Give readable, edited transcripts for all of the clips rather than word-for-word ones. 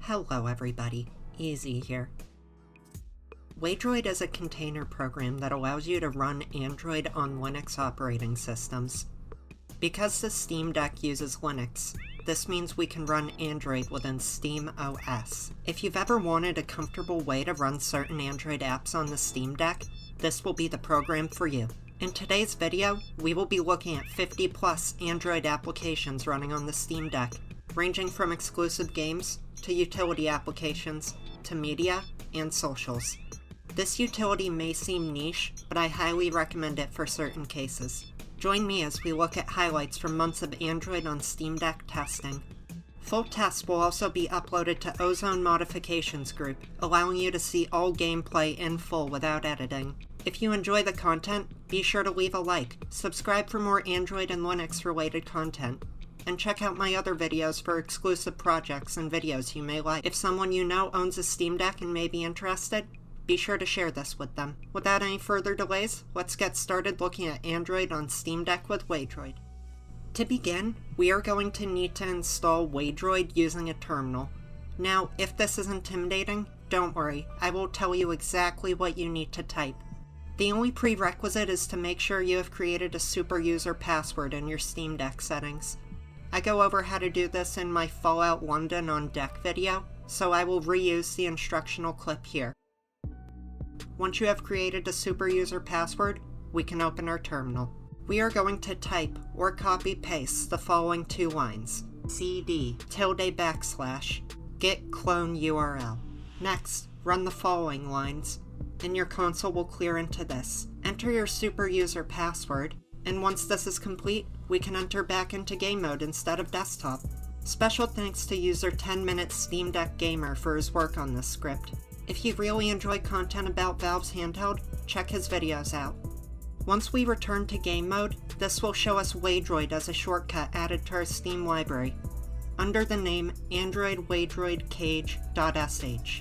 Hello everybody, Easy here. Waydroid is a container program that allows you to run Android on Linux operating systems. Because the Steam Deck uses Linux, this means we can run Android within Steam OS. If you've ever wanted a comfortable way to run certain Android apps on the Steam Deck, this will be the program for you. In today's video, we will be looking at 50 plus Android applications running on the Steam Deck, ranging from exclusive games, to utility applications, to media, and socials. This utility may seem niche, but I highly recommend it for certain cases. Join me as we look at highlights from months of Android on Steam Deck testing. Full tests will also be uploaded to Ozone Modifications Group, allowing you to see all gameplay in full without editing. If you enjoy the content, be sure to leave a like, subscribe for more Android and Linux related content, and check out my other videos for exclusive projects and videos you may like. If someone you know owns a Steam Deck and may be interested, be sure to share this with them. Without any further delays, let's get started looking at Android on Steam Deck with Waydroid. To begin, we are going to need to install Waydroid using a terminal. Now, if this is intimidating, don't worry, I will tell you exactly what you need to type. The only prerequisite is to make sure you have created a super user password in your Steam Deck settings. I go over how to do this in my Fallout London on Deck video, so I will reuse the instructional clip here. Once you have created a super user password, we can open our terminal. We are going to type or copy-paste the following two lines: cd:\git clone URL. Next, run the following lines, and your console will clear into this. Enter your super user password, and once this is complete, we can enter back into game mode instead of desktop. Special thanks to user 10-Minute Steam Deck Gamer for his work on this script. If you really enjoy content about Valve's handheld, check his videos out. Once we return to game mode, this will show us Waydroid as a shortcut added to our Steam library, under the name Android Waydroid Cage.sh.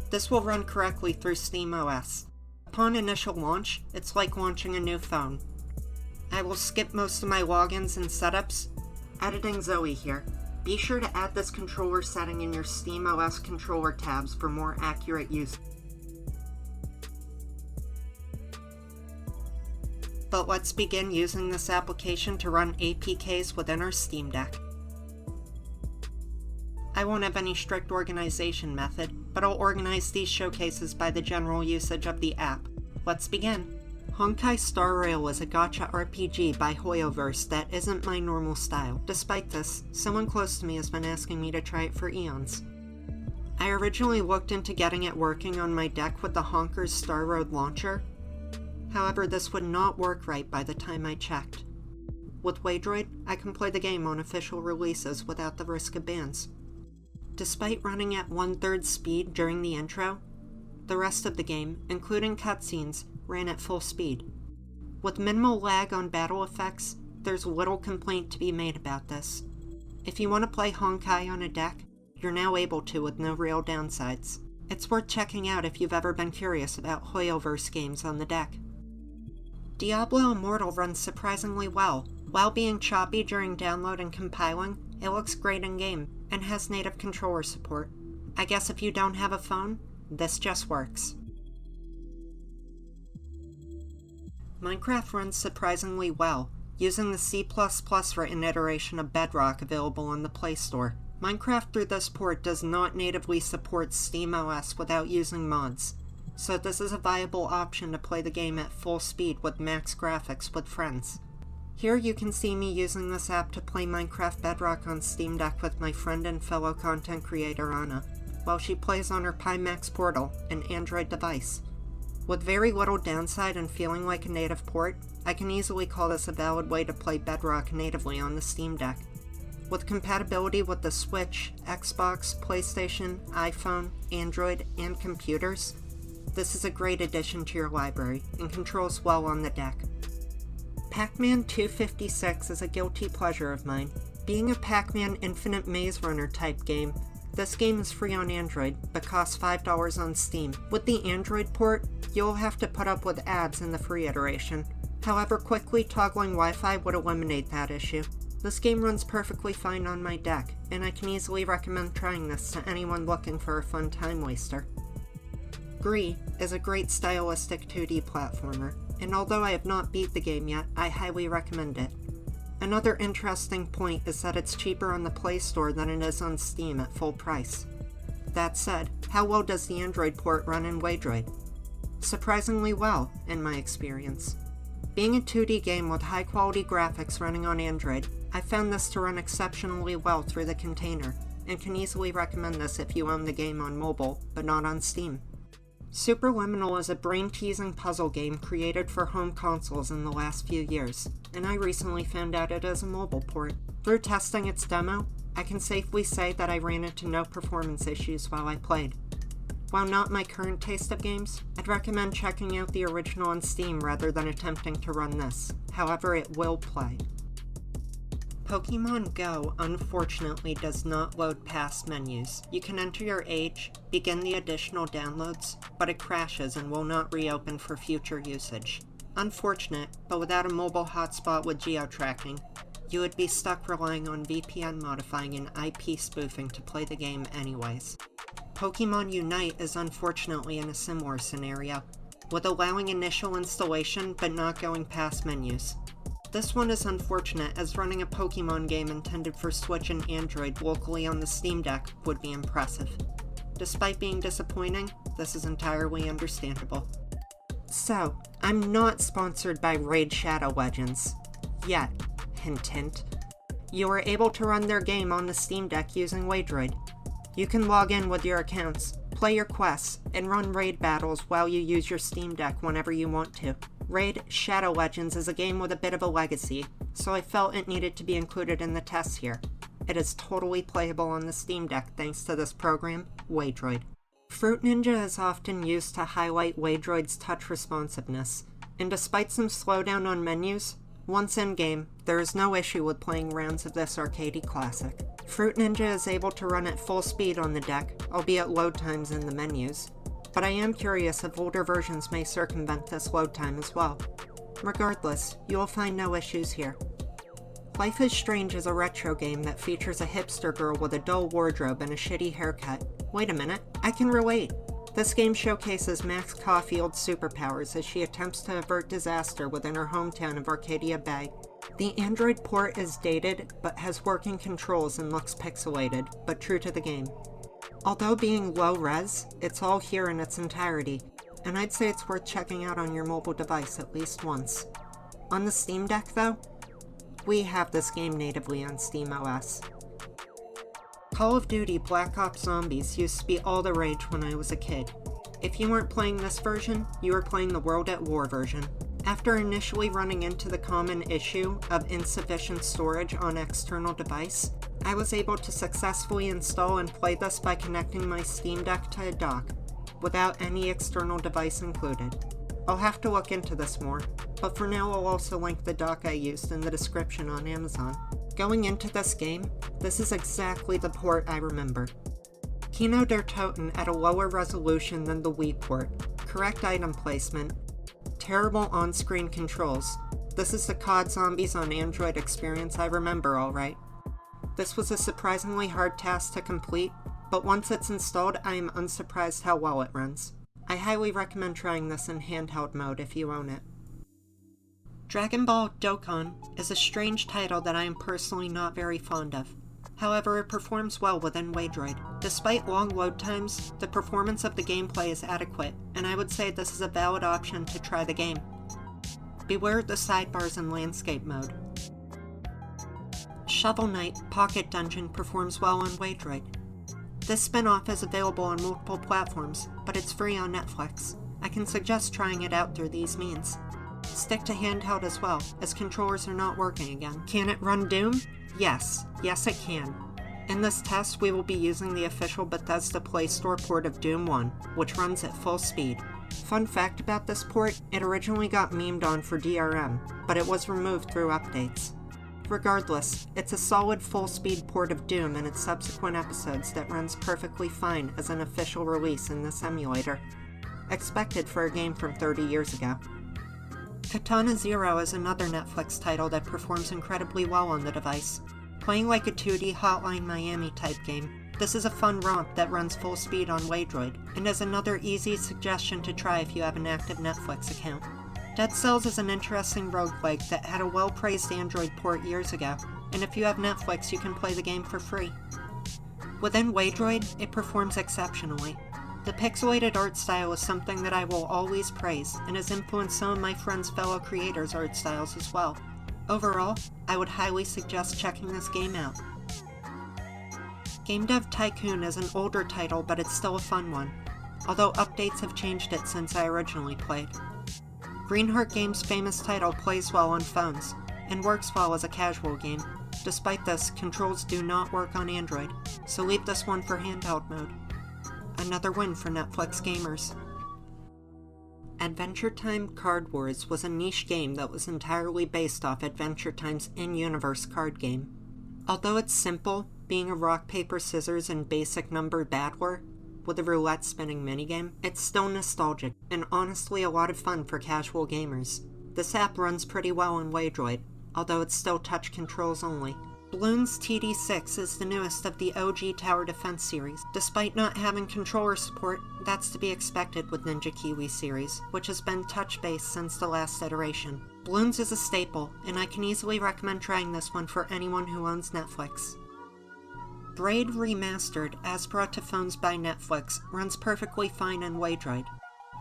This will run correctly through SteamOS. Upon initial launch, it's like launching a new phone. I will skip most of my logins and setups. Editing Zoe here. Be sure to add this controller setting in your SteamOS controller tabs for more accurate use. But let's begin using this application to run APKs within our Steam Deck. I won't have any strict organization method, but I'll organize these showcases by the general usage of the app. Let's begin. Honkai Star Rail is a gacha RPG by Hoyoverse that isn't my normal style. Despite this, someone close to me has been asking me to try it for eons. I originally looked into getting it working on my deck with the Honker's Star Road launcher. However, this would not work right by the time I checked. With Waydroid, I can play the game on official releases without the risk of bans. Despite running at 1/3 speed during the intro, the rest of the game, including cutscenes, ran at full speed. With minimal lag on battle effects, there's little complaint to be made about this. If you want to play Honkai on a deck, you're now able to with no real downsides. It's worth checking out if you've ever been curious about Hoyoverse games on the deck. Diablo Immortal runs surprisingly well. While being choppy during download and compiling, it looks great in-game, and has native controller support. I guess if you don't have a phone, this just works. Minecraft runs surprisingly well, using the C++ written iteration of Bedrock available on the Playstore. Minecraft through this port does not natively support SteamOS without using mods, so this is a viable option to play the game at full speed with max graphics with friends. Here you can see me using this app to play Minecraft Bedrock on Steam Deck with my friend and fellow content creator Anna, while she plays on her Pimax Portal, an Android device. With very little downside and feeling like a native port, I can easily call this a valid way to play Bedrock natively on the Steam Deck. With compatibility with the Switch, Xbox, PlayStation, iPhone, Android, and computers, this is a great addition to your library, and controls well on the deck. Pacman 256 is a guilty pleasure of mine. Being a Pacman Infinite Maze Runner type game, this game is free on Android, but costs $5 on Steam. With the Android port, you'll have to put up with ads in the free iteration. However, quickly toggling Wi-Fi would eliminate that issue. This game runs perfectly fine on my deck, and I can easily recommend trying this to anyone looking for a fun time waster. Gris is a great stylistic 2D platformer, and although I have not beat the game yet, I highly recommend it. Another interesting point is that it's cheaper on the Playstore than it is on Steam at full price. That said, how well does the Android port run in Waydroid? Surprisingly well, in my experience. Being a 2D game with high-quality graphics running on Android, I found this to run exceptionally well through the container, and can easily recommend this if you own the game on mobile, but not on Steam. Superliminal is a brain-teasing puzzle game created for home consoles in the last few years, and I recently found out it is a mobile port. Through testing its demo, I can safely say that I ran into no performance issues while I played. While not my current taste of games, I'd recommend checking out the original on Steam rather than attempting to run this. However, it will play. Pokemon Go unfortunately does not load past menus. You can enter your age, begin the additional downloads, but it crashes and will not reopen for future usage. Unfortunate, but without a mobile hotspot with geo-tracking, you would be stuck relying on VPN modifying and IP spoofing to play the game anyways. Pokemon Unite is unfortunately in a similar scenario, with allowing initial installation but not going past menus. This one is unfortunate, as running a Pokemon game intended for Switch and Android locally on the Steam Deck would be impressive. Despite being disappointing, this is entirely understandable. So, I'm not sponsored by Raid Shadow Legends. Yet. Hint hint. You are able to run their game on the Steam Deck using Waydroid. You can log in with your accounts, play your quests, and run raid battles while you use your Steam Deck whenever you want to. Raid Shadow Legends is a game with a bit of a legacy, so I felt it needed to be included in the tests here. It is totally playable on the Steam Deck thanks to this program, Waydroid. Fruit Ninja is often used to highlight Waydroid's touch responsiveness, and despite some slowdown on menus, once in-game, there is no issue with playing rounds of this arcadey classic. Fruit Ninja is able to run at full speed on the deck, albeit load times in the menus, but I am curious if older versions may circumvent this load time as well. Regardless, you will find no issues here. Life is Strange is a retro game that features a hipster girl with a dull wardrobe and a shitty haircut. Wait a minute, I can relate! This game showcases Max Caulfield's superpowers as she attempts to avert disaster within her hometown of Arcadia Bay. The Android port is dated, but has working controls and looks pixelated, but true to the game. Although being low-res, it's all here in its entirety, and I'd say it's worth checking out on your mobile device at least once. On the Steam Deck though, we have this game natively on SteamOS. Call of Duty Black Ops Zombies used to be all the rage when I was a kid. If you weren't playing this version, you were playing the World at War version. After initially running into the common issue of insufficient storage on external device, I was able to successfully install and play this by connecting my Steam Deck to a dock, without any external device included. I'll have to look into this more, but for now I'll also link the dock I used in the description on Amazon. Going into this game, this is exactly the port I remember. Kino der Toten at a lower resolution than the Wii port, correct item placement, terrible on-screen controls. This is the COD Zombies on Android experience I remember alright. This was a surprisingly hard task to complete, but once it's installed I am unsurprised how well it runs. I highly recommend trying this in handheld mode if you own it. Dragon Ball Dokkan is a strange title that I am personally not very fond of. However, it performs well within Waydroid. Despite long load times, the performance of the gameplay is adequate, and I would say this is a valid option to try the game. Beware the sidebars in landscape mode. Shovel Knight Pocket Dungeon performs well on Waydroid. This spin-off is available on multiple platforms, but it's free on Netflix. I can suggest trying it out through these means. Stick to handheld as well, as controllers are not working again. Can it run Doom? Yes it can. In this test, we will be using the official Bethesda Playstore port of Doom 1, which runs at full speed. Fun fact about this port, it originally got memed on for DRM, but it was removed through updates. Regardless, it's a solid full-speed port of Doom and its subsequent episodes that runs perfectly fine as an official release in this emulator. Expected for a game from 30 years ago. Katana Zero is another Netflix title that performs incredibly well on the device. Playing like a 2D Hotline Miami type game, this is a fun romp that runs full speed on Waydroid, and is another easy suggestion to try if you have an active Netflix account. Dead Cells is an interesting roguelike that had a well-praised Android port years ago, and if you have Netflix you can play the game for free. Within Waydroid, it performs exceptionally. The pixelated art style is something that I will always praise, and has influenced some of my friends' fellow creators' art styles as well. Overall, I would highly suggest checking this game out. Dev Tycoon is an older title, but it's still a fun one, although updates have changed it since I originally played. Greenheart Games' famous title plays well on phones, and works well as a casual game. Despite this, controls do not work on Android, so leave this one for handheld mode. Another win for Netflix gamers. Adventure Time Card Wars was a niche game that was entirely based off Adventure Time's in-universe card game. Although it's simple, being a rock, paper, scissors, and basic numbered battler, with a roulette spinning minigame, it's still nostalgic, and honestly a lot of fun for casual gamers. This app runs pretty well on Waydroid, although it's still touch controls only. Bloon's TD6 is the newest of the OG Tower Defense series. Despite not having controller support, that's to be expected with Ninja Kiwi series, which has been touch-based since the last iteration. Bloon's is a staple, and I can easily recommend trying this one for anyone who owns Netflix. BRAID Remastered, as brought to phones by Netflix, runs perfectly fine on Waydroid.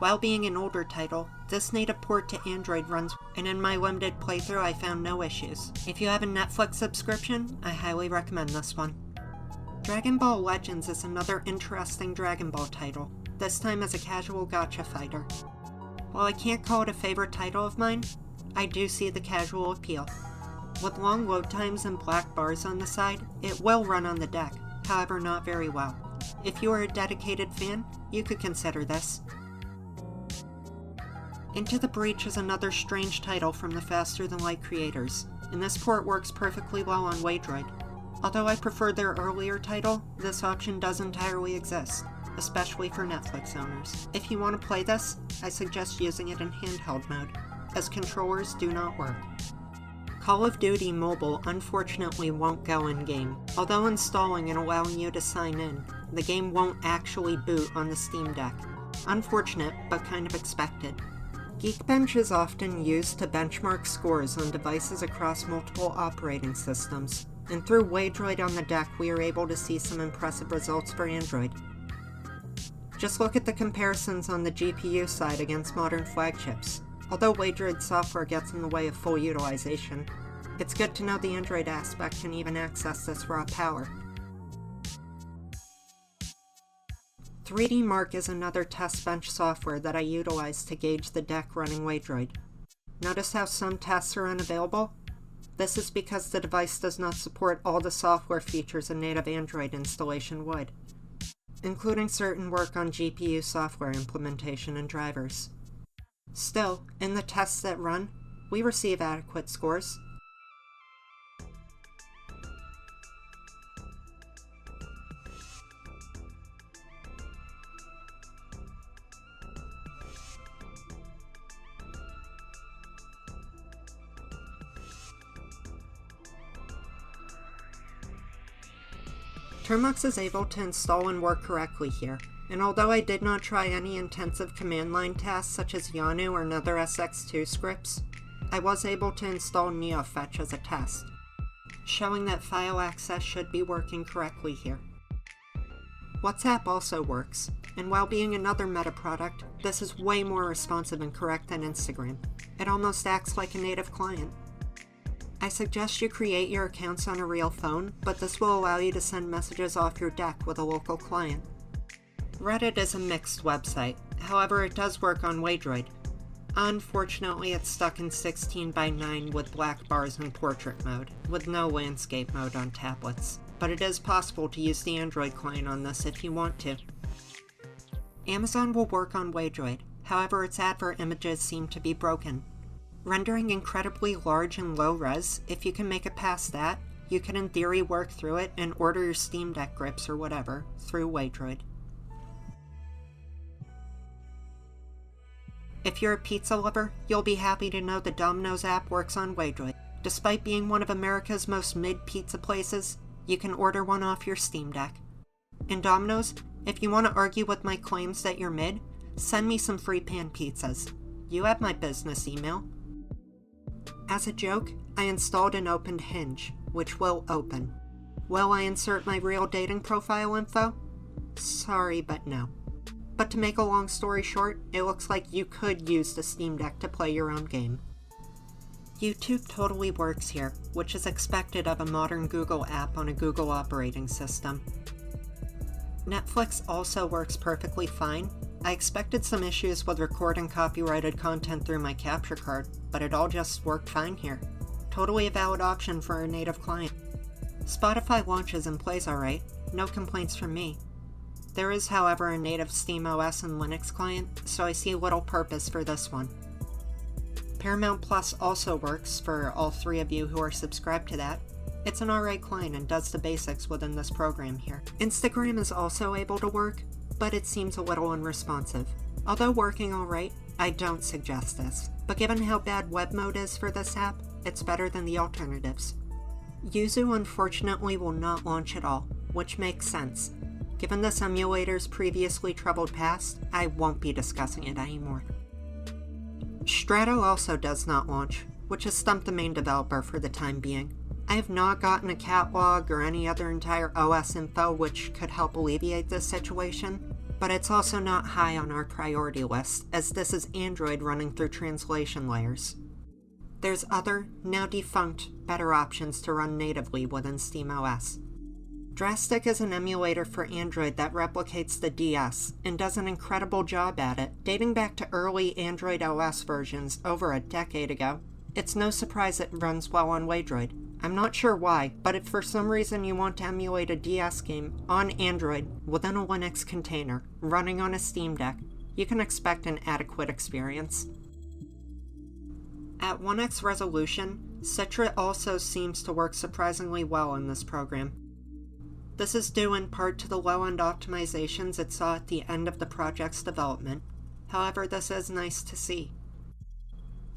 While being an older title, this native port to Android runs, and in my limited playthrough I found no issues. If you have a Netflix subscription, I highly recommend this one. Dragon Ball Legends is another interesting Dragon Ball title, this time as a casual gacha fighter. While I can't call it a favorite title of mine, I do see the casual appeal. With long load times and black bars on the side, it will run on the deck, however not very well. If you are a dedicated fan, you could consider this. Into the Breach is another strange title from the Faster Than Light creators, and this port works perfectly well on Waydroid. Although I prefer their earlier title, this option does entirely exist, especially for Netflix owners. If you want to play this, I suggest using it in handheld mode, as controllers do not work. Call of Duty Mobile unfortunately won't go in-game. Although installing and allowing you to sign in, the game won't actually boot on the Steam Deck. Unfortunate, but kind of expected. Geekbench is often used to benchmark scores on devices across multiple operating systems, and through Waydroid on the deck we are able to see some impressive results for Android. Just look at the comparisons on the GPU side against modern flagships. Although Waydroid software gets in the way of full utilization, it's good to know the Android aspect can even access this raw power. 3D Mark is another test bench software that I utilize to gauge the deck running Waydroid. Notice how some tests are unavailable? This is because the device does not support all the software features a native Android installation would, including certain work on GPU software implementation and drivers. Still, in the tests that run, we receive adequate scores. Termux is able to install and work correctly here, and although I did not try any intensive command line tasks such as Yanu or Nether SX2 scripts, I was able to install NeoFetch as a test, showing that file access should be working correctly here. WhatsApp also works, and while being another Meta product, this is way more responsive and correct than Instagram. It almost acts like a native client. I suggest you create your accounts on a real phone, but this will allow you to send messages off your deck with a local client. Reddit is a mixed website, however it does work on Waydroid. Unfortunately, it's stuck in 16:9 with black bars in portrait mode, with no landscape mode on tablets, but it is possible to use the Android client on this if you want to. Amazon will work on Waydroid, however its advert images seem to be broken. Rendering incredibly large and low res, if you can make it past that, you can in theory work through it and order your Steam Deck grips or whatever through Waydroid. If you're a pizza lover, you'll be happy to know the Domino's app works on Waydroid. Despite being one of America's most mid-pizza places, you can order one off your Steam Deck. In Domino's, if you want to argue with my claims that you're mid, send me some free pan pizzas. You have my business email. As a joke, I installed and opened Hinge, which will open. Will I insert my real dating profile info? Sorry, but no. But to make a long story short, it looks like you could use the Steam Deck to play your own game. YouTube totally works here, which is expected of a modern Google app on a Google operating system. Netflix also works perfectly fine. I expected some issues with recording copyrighted content through my capture card, but it all just worked fine here. Totally a valid option for a native client. Spotify launches and plays alright, no complaints from me. There is, however, a native SteamOS and Linux client, so I see little purpose for this one. Paramount Plus also works for all three of you who are subscribed to that. It's an alright client and does the basics within this program here. Instagram is also able to work, but it seems a little unresponsive. Although working alright, I don't suggest this, but given how bad web mode is for this app, it's better than the alternatives. Yuzu unfortunately will not launch at all, which makes sense. Given this emulator's previously troubled past, I won't be discussing it anymore. Strato also does not launch, which has stumped the main developer for the time being. I have not gotten a catalog or any other entire OS info which could help alleviate this situation, but it's also not high on our priority list, as this is Android running through translation layers. There's other, now defunct, better options to run natively within SteamOS. Drastic is an emulator for Android that replicates the DS, and does an incredible job at it, dating back to early Android OS versions over a decade ago. It's no surprise it runs well on Waydroid. I'm not sure why, but if for some reason you want to emulate a DS game on Android within a Linux container, running on a Steam Deck, you can expect an adequate experience. At 1x resolution, Citra also seems to work surprisingly well in this program. This is due in part to the low-end optimizations it saw at the end of the project's development. However, this is nice to see.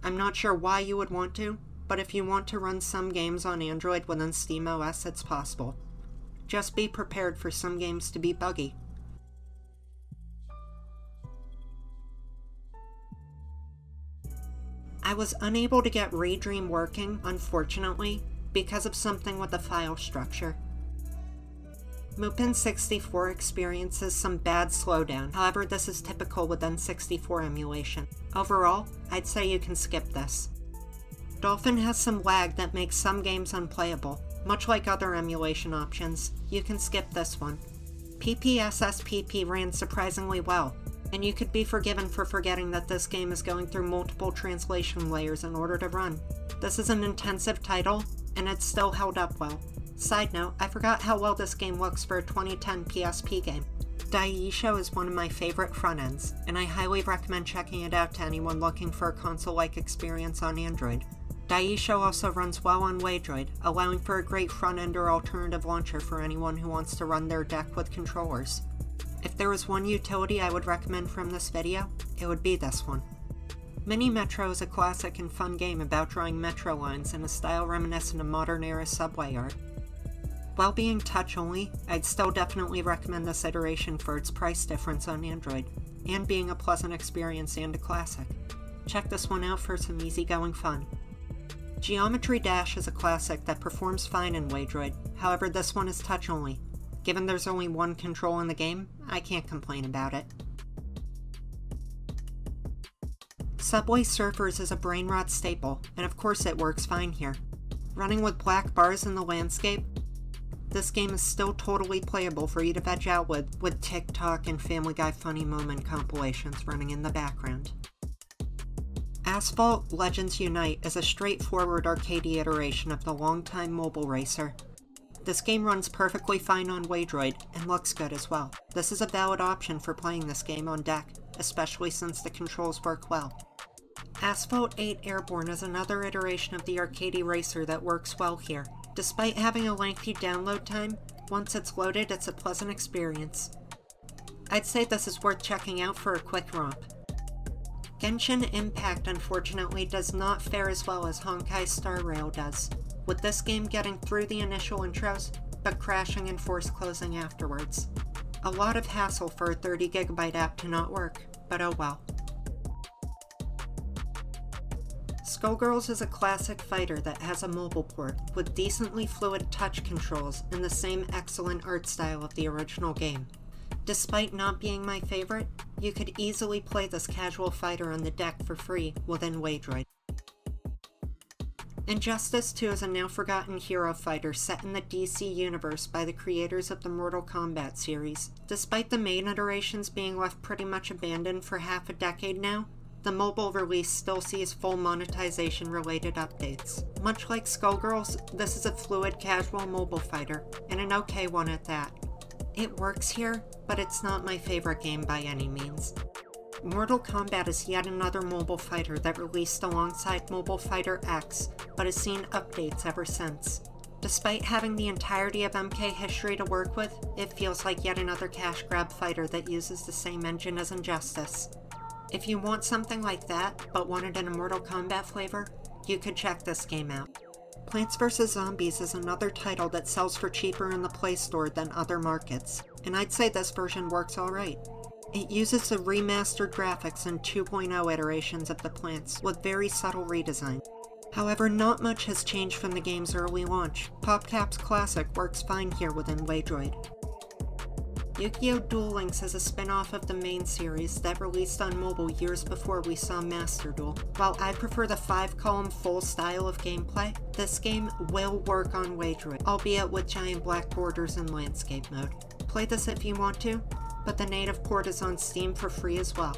I'm not sure why you would want to, but if you want to run some games on Android within SteamOS, it's possible. Just be prepared for some games to be buggy. I was unable to get ReDream working, unfortunately, because of something with the file structure. Mupin64 experiences some bad slowdown, however this is typical with N64 emulation. Overall, I'd say you can skip this. Dolphin has some lag that makes some games unplayable. Much like other emulation options, you can skip this one. PPSSPP ran surprisingly well, and you could be forgiven for forgetting that this game is going through multiple translation layers in order to run. This is an intensive title, and it's still held up well. Side note, I forgot how well this game looks for a 2010 PSP game. DaiJiSho is one of my favorite front ends, and I highly recommend checking it out to anyone looking for a console-like experience on Android. DaiJiSho also runs well on Waydroid, allowing for a great front-end or alternative launcher for anyone who wants to run their deck with controllers. If there was one utility I would recommend from this video, it would be this one. MiniMetro is a classic and fun game about drawing metro lines in a style reminiscent of modern-era subway art. While being touch-only, I'd still definitely recommend this iteration for its price difference on Android, and being a pleasant experience and a classic. Check this one out for some easygoing fun. Geometry Dash is a classic that performs fine in Waydroid, however this one is touch-only. Given there's only one control in the game, I can't complain about it. Subway Surfers is a brain-rot staple, and of course it works fine here. Running with black bars in the landscape, this game is still totally playable for you to veg out with TikTok and Family Guy funny moment compilations running in the background. Asphalt Legends Unite is a straightforward arcadey iteration of the longtime mobile racer. This game runs perfectly fine on Waydroid and looks good as well. This is a valid option for playing this game on deck, especially since the controls work well. Asphalt 8 Airborne is another iteration of the arcadey racer that works well here. Despite having a lengthy download time, once it's loaded it's a pleasant experience. I'd say this is worth checking out for a quick romp. Genshin Impact unfortunately does not fare as well as Honkai Star Rail does, with this game getting through the initial intros, but crashing and force closing afterwards. A lot of hassle for a 30GB app to not work, but oh well. Skullgirls is a classic fighter that has a mobile port, with decently fluid touch controls and the same excellent art style of the original game. Despite not being my favorite, you could easily play this casual fighter on the deck for free within Waydroid. Injustice 2 is a now-forgotten hero fighter set in the DC universe by the creators of the Mortal Kombat series. Despite the main iterations being left pretty much abandoned for half a decade now, the mobile release still sees full monetization-related updates. Much like Skullgirls, this is a fluid casual mobile fighter, and an okay one at that. It works here, but it's not my favorite game by any means. Mortal Kombat is yet another mobile fighter that released alongside Mobile Fighter X, but has seen updates ever since. Despite having the entirety of MK history to work with, it feels like yet another cash grab fighter that uses the same engine as Injustice. If you want something like that, but want it in a Mortal Kombat flavor, you could check this game out. Plants vs. Zombies is another title that sells for cheaper in the Playstore than other markets, and I'd say this version works alright. It uses the remastered graphics and 2.0 iterations of the plants, with very subtle redesign. However, not much has changed from the game's early launch. PopCap's Classic works fine here within Waydroid. YGO Duel Links is a spin-off of the main series that released on mobile years before we saw Master Duel. While I prefer the 5-column full style of gameplay, this game will work on Waydroid, albeit with giant black borders and landscape mode. Play this if you want to, but the native port is on Steam for free as well.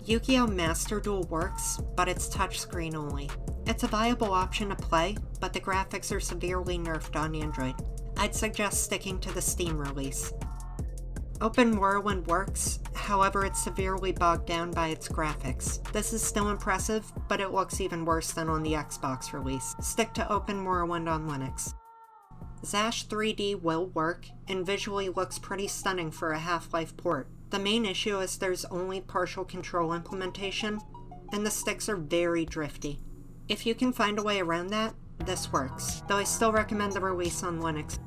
YGO Master Duel works, but it's touchscreen only. It's a viable option to play, but the graphics are severely nerfed on Android. I'd suggest sticking to the Steam release. Open Morrowind works, however it's severely bogged down by its graphics. This is still impressive, but it looks even worse than on the Xbox release. Stick to Open Morrowind on Linux. Zash 3D will work, and visually looks pretty stunning for a Half-Life port. The main issue is there's only partial control implementation, and the sticks are very drifty. If you can find a way around that, this works, though I still recommend the release on Linux.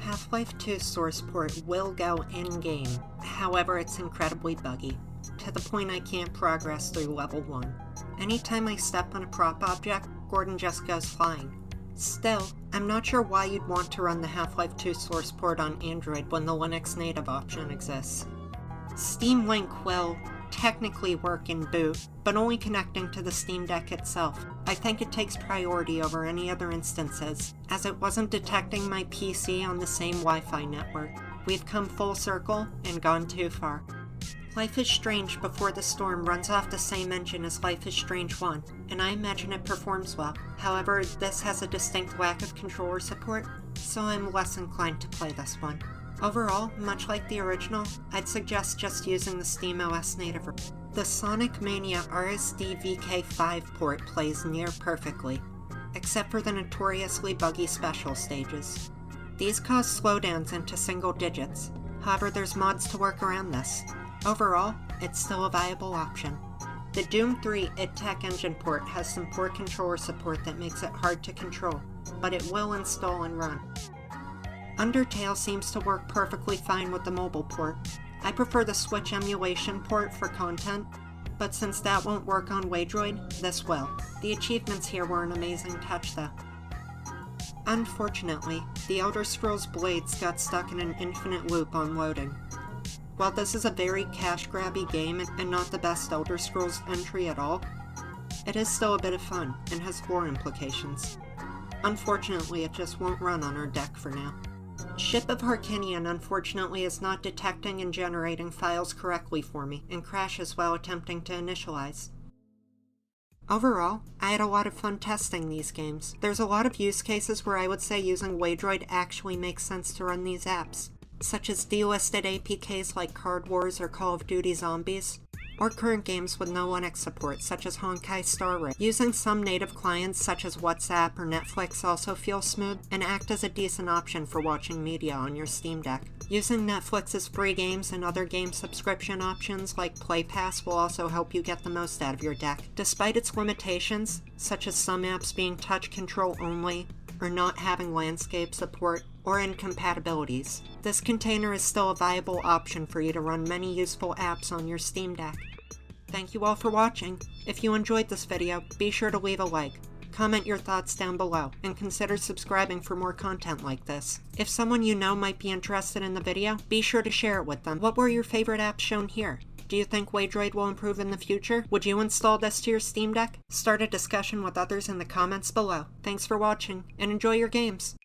HL2 Source Port will go in-game, however it's incredibly buggy, to the point I can't progress through level 1. Anytime I step on a prop object, Gordon just goes flying. Still, I'm not sure why you'd want to run the HL2 Source Port on Android when the Linux native option exists. Steam Link will technically work in boot, but only connecting to the Steam Deck itself. I think it takes priority over any other instances, as it wasn't detecting my PC on the same Wi-Fi network. We've come full circle and gone too far. Life is Strange Before the Storm runs off the same engine as Life is Strange 1, and I imagine it performs well. However, this has a distinct lack of controller support, so I'm less inclined to play this one. Overall, much like the original, I'd suggest just using the SteamOS native version. The Sonic Mania RSD VK5 port plays near perfectly, except for the notoriously buggy special stages. These cause slowdowns into single digits, however there's mods to work around this. Overall, it's still a viable option. The Doom 3 id-Tech engine port has some poor controller support that makes it hard to control, but it will install and run. Undertale seems to work perfectly fine with the mobile port. I prefer the Switch emulation port for content, but since that won't work on Waydroid, this will. The achievements here were an amazing touch though. Unfortunately, the Elder Scrolls Blades got stuck in an infinite loop on loading. While this is a very cash-grabby game and not the best Elder Scrolls entry at all, it is still a bit of fun and has lore implications. Unfortunately, it just won't run on our deck for now. Ship of Harkinian unfortunately is not detecting and generating files correctly for me, and crashes while attempting to initialize. Overall, I had a lot of fun testing these games. There's a lot of use cases where I would say using Waydroid actually makes sense to run these apps, such as delisted APKs like Card Wars or Call of Duty Zombies, or current games with no Linux support such as Honkai Star Rail. Using some native clients such as WhatsApp or Netflix also feels smooth and act as a decent option for watching media on your Steam Deck. Using Netflix's free games and other game subscription options like Play Pass will also help you get the most out of your deck. Despite its limitations, such as some apps being touch control only, or not having landscape support, or incompatibilities, this container is still a viable option for you to run many useful apps on your Steam Deck. Thank you all for watching. If you enjoyed this video, be sure to leave a like, comment your thoughts down below, and consider subscribing for more content like this. If someone you know might be interested in the video, be sure to share it with them. What were your favorite apps shown here? Do you think Waydroid will improve in the future? Would you install this to your Steam Deck? Start a discussion with others in the comments below. Thanks for watching, and enjoy your games!